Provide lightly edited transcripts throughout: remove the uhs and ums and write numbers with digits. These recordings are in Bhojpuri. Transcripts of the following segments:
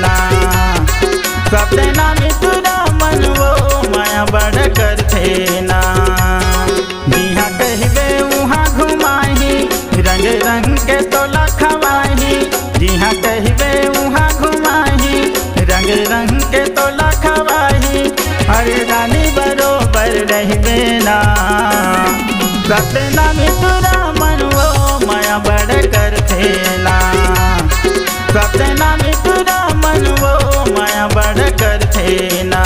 ना। सपना मितुरा मन वो माया बढ़ कर थे ना। जिहाँ कहबे उहाँ घुमाही रंग रंग के तोला खवाही। जिहाँ कहबे उहाँ घुमाही रंग रंग के तोला खवाही। अरे रानी बरोबर रहबे ना। सपना मितुरा मन वो माया बढ़ कर थे ना। सपना मितुरा मन वो माया बढ़ कर थे ना।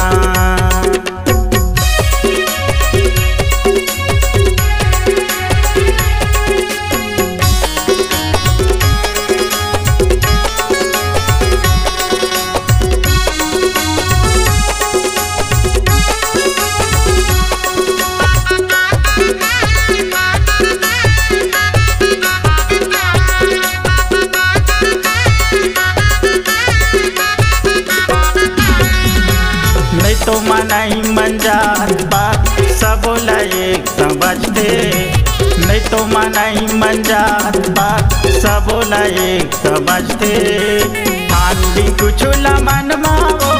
तो मनाई मंजार बात सब एक समझते। नहीं तो मनाई मंजार बात सब एक समझते। ठांडी कुछ मन माओ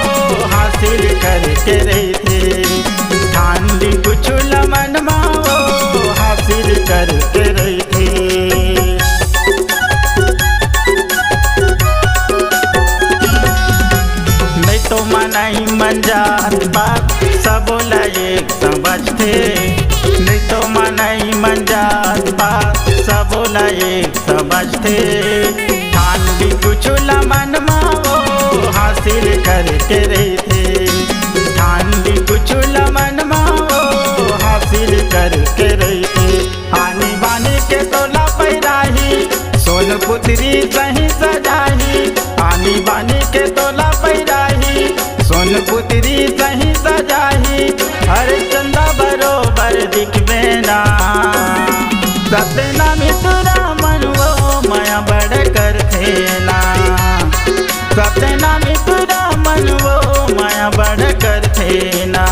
हासिल करके रहते। ठांडी कुछ मन माओ हासिल करके रहते। तो मनाई मंजार बात सब एक समझते। नहीं तो मनाई मंजार बात सब एक समझते। ठांडी कुछ मन माओ हासिल करके रहते। ठांडी कुछ मन माओ हासिल करके रहते। आनी बानी के तोला पैराही सोन पुत्री सही सजाही। आनी बानी के तोला पैराही सोन पुत्री सही सजाही। हर चंदा बरोबर दिखबे ना। सपना मितुरा मन वो माया बढ़ कर थे ना। सपना मितुरा मन वो माया बढ़ कर थे ना।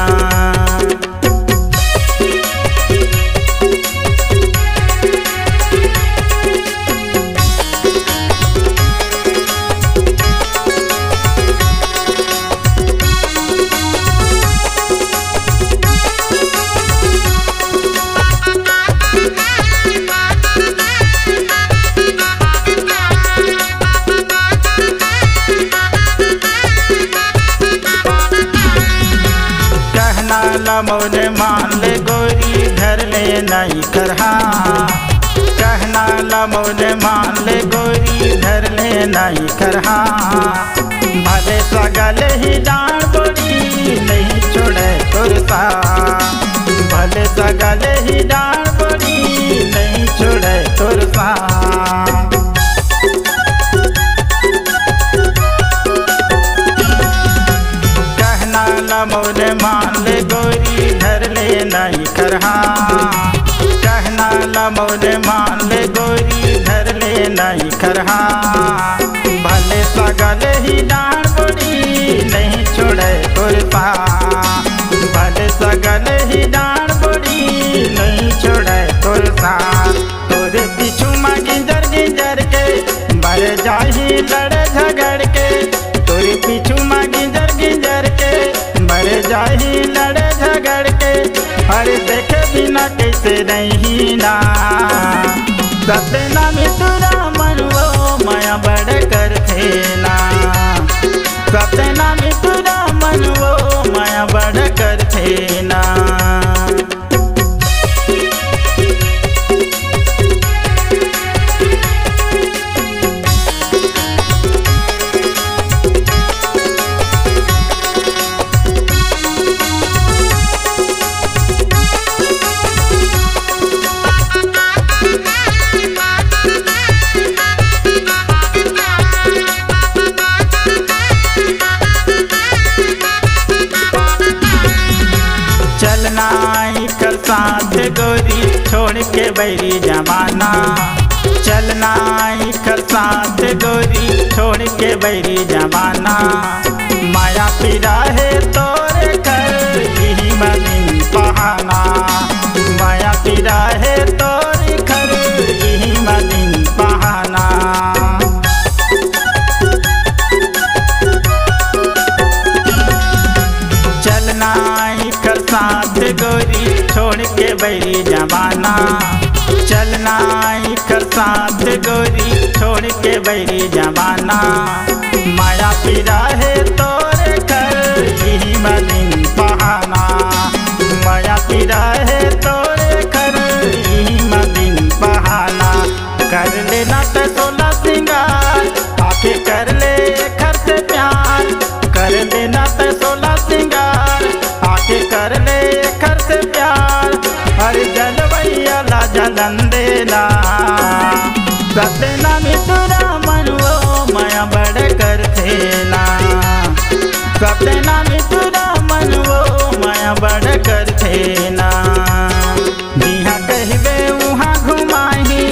मोने मान ले गोरी घर ले नहीं करहा। कहना ला मोने मान ले गोरी घर ले नहीं करहा। भले सगल ही डांड बोरी नहीं छोड़े तुरसा। भले सगल ही डांड बोरी नहीं छोड़े तुरसा। मोने मान ले गोरी घर ले नहीं करहा। कहना ला मोने मान ले गोरी घर ले नहीं करहा। भले सगल ही डांड बोरी नहीं छोड़े तुरसा। भले सगल ही डांड बोरी नहीं छोड़े तुरसा। तोरे पीछू में गिंजर गिंजर के बर जाही लड़ झगड़ के। तोरे पीछू में गिंजर गिंजर के मर जाही लड़ झगड़ के। अरे देखे बिना कैसे नहीं ना। सपना मितुरा मन वो माया बढ़ कर थे ना। सपना मितुरा मन वो माया बढ़ कर थे ना। साथ गोरी छोड़ के बैरी जमाना। चलना कर साथ गोरी छोड़ के बैरी जमाना। माया पीरा है तोरे कर यही मदीन बहाना। माया पीरा है तोरे कर यही मदीन बहाना। बैरी जमाना। चलना कर साथ गोरी छोड़ के बैरी जमाना। माया पीरा है तोरे कर यही दिन बहाना। माया पीरा है तोरे कर यही दिन बहाना। कर लेना तो 16 सिंगार आके कर ले घर से प्यार। कर लेना तो 16 सिंगार आके कर ले घर से प्यार। अरे जलवैया ला जलन देना सतना मितुरा मनुओ माया बड़ कर थेना। सतना मितुरा मनुओ माया बड़ कर थेना। जिहाँ कहबे वहाँ घुमाही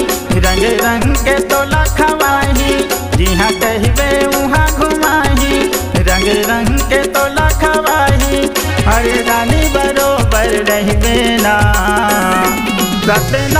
रंग रंग के तोला खवाही। जिहाँ कहबे वहाँ घुमाही रंग रंग के तोला खवाही। अरे रानी बरोबर रहबे ना सतना